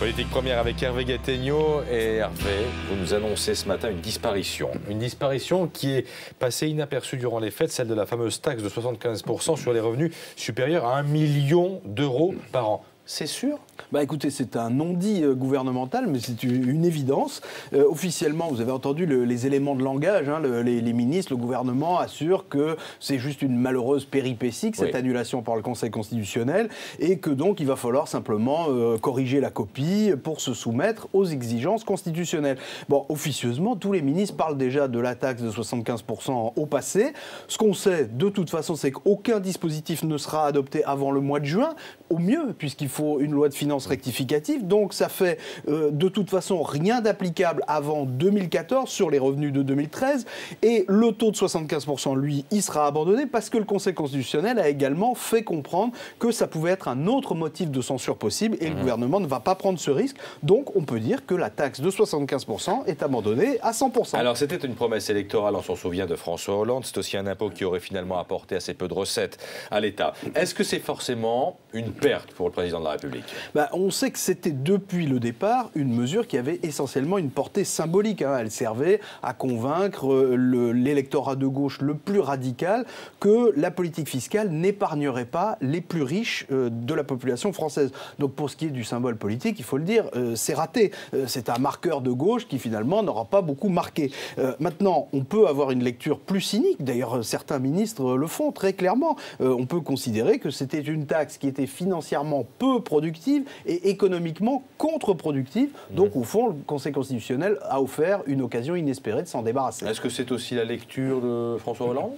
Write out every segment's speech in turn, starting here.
Politique première avec Hervé Gattegno. Et Hervé, vous nous annoncez ce matin une disparition. Une disparition qui est passée inaperçue durant les fêtes, celle de la fameuse taxe de 75% sur les revenus supérieurs à 1 million d'euros par an. C'est sûr ? Écoutez, c'est un non-dit gouvernemental, mais c'est une évidence. Officiellement, vous avez entendu les éléments de langage, hein, les ministres, le gouvernement assurent que c'est juste une malheureuse péripétie, cette annulation par le Conseil constitutionnel, et que donc il va falloir simplement corriger la copie pour se soumettre aux exigences constitutionnelles. Bon, officieusement, tous les ministres parlent déjà de la taxe de 75% au passé. Ce qu'on sait, de toute façon, c'est qu'aucun dispositif ne sera adopté avant le mois de juin, au mieux, puisqu'il faut une loi de finances rectificative. Donc ça fait de toute façon rien d'applicable avant 2014 sur les revenus de 2013. Et le taux de 75%, lui, il sera abandonné parce que le Conseil constitutionnel a également fait comprendre que ça pouvait être un autre motif de censure possible et le gouvernement ne va pas prendre ce risque. Donc on peut dire que la taxe de 75% est abandonnée à 100%. Alors c'était une promesse électorale, on s'en souvient, de François Hollande. C'est aussi un impôt qui aurait finalement apporté assez peu de recettes à l'État. Est-ce que c'est forcément une perte pour le président de la République ? On sait que c'était depuis le départ une mesure qui avait essentiellement une portée symbolique. Hein. Elle servait à convaincre l'électorat de gauche le plus radical que la politique fiscale n'épargnerait pas les plus riches de la population française. Donc pour ce qui est du symbole politique, il faut le dire, c'est raté. C'est un marqueur de gauche qui finalement n'aura pas beaucoup marqué. Maintenant, on peut avoir une lecture plus cynique. D'ailleurs, certains ministres le font très clairement. On peut considérer que c'était une taxe qui était financièrement peu productive et économiquement contre-productive. Donc, au fond, le Conseil constitutionnel a offert une occasion inespérée de s'en débarrasser. Est-ce que c'est aussi la lecture de François Hollande ?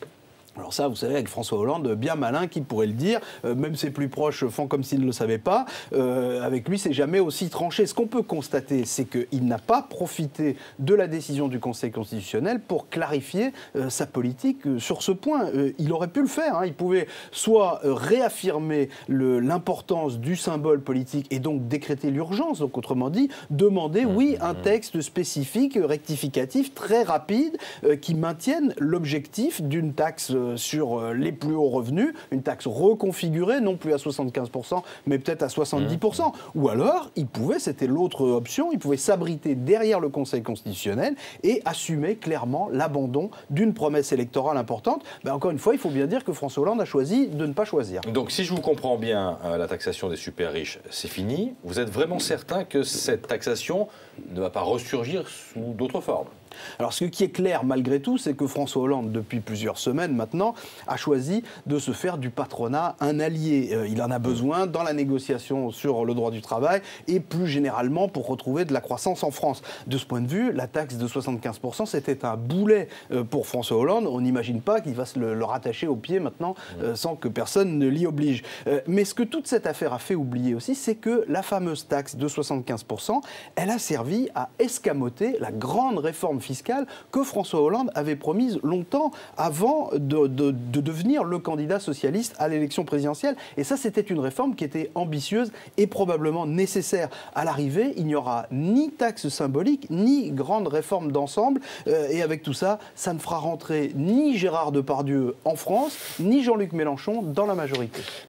Alors ça, vous savez, avec François Hollande, bien malin, qui pourrait le dire, même ses plus proches font comme s'ils ne le savaient pas, avec lui, c'est jamais aussi tranché. Ce qu'on peut constater, c'est qu'il n'a pas profité de la décision du Conseil constitutionnel pour clarifier sa politique sur ce point. Il aurait pu le faire, hein. Il pouvait soit réaffirmer l'importance du symbole politique et donc décréter l'urgence, donc autrement dit, demander, oui, un texte spécifique, rectificatif, très rapide, qui maintienne l'objectif d'une taxe sur les plus hauts revenus, une taxe reconfigurée, non plus à 75%, mais peut-être à 70%. Ou alors, il pouvait, c'était l'autre option, il pouvait s'abriter derrière le Conseil constitutionnel et assumer clairement l'abandon d'une promesse électorale importante. Encore une fois, il faut bien dire que François Hollande a choisi de ne pas choisir. Donc, si je vous comprends bien, la taxation des super riches, c'est fini. Vous êtes vraiment certain que cette taxation ne va pas ressurgir sous d'autres formes ? Alors ce qui est clair malgré tout, c'est que François Hollande, depuis plusieurs semaines maintenant, a choisi de se faire du patronat un allié. Il en a besoin dans la négociation sur le droit du travail et plus généralement pour retrouver de la croissance en France. De ce point de vue, la taxe de 75%, c'était un boulet pour François Hollande. On n'imagine pas qu'il va se le rattacher au pied maintenant sans que personne ne l'y oblige. Mais ce que toute cette affaire a fait oublier aussi, c'est que la fameuse taxe de 75%, elle a servi à escamoter la grande réforme fiscale que François Hollande avait promise longtemps avant de devenir le candidat socialiste à l'élection présidentielle. Et ça, c'était une réforme qui était ambitieuse et probablement nécessaire. À l'arrivée, il n'y aura ni taxe symbolique, ni grande réforme d'ensemble. Et avec tout ça, ça ne fera rentrer ni Gérard Depardieu en France, ni Jean-Luc Mélenchon dans la majorité.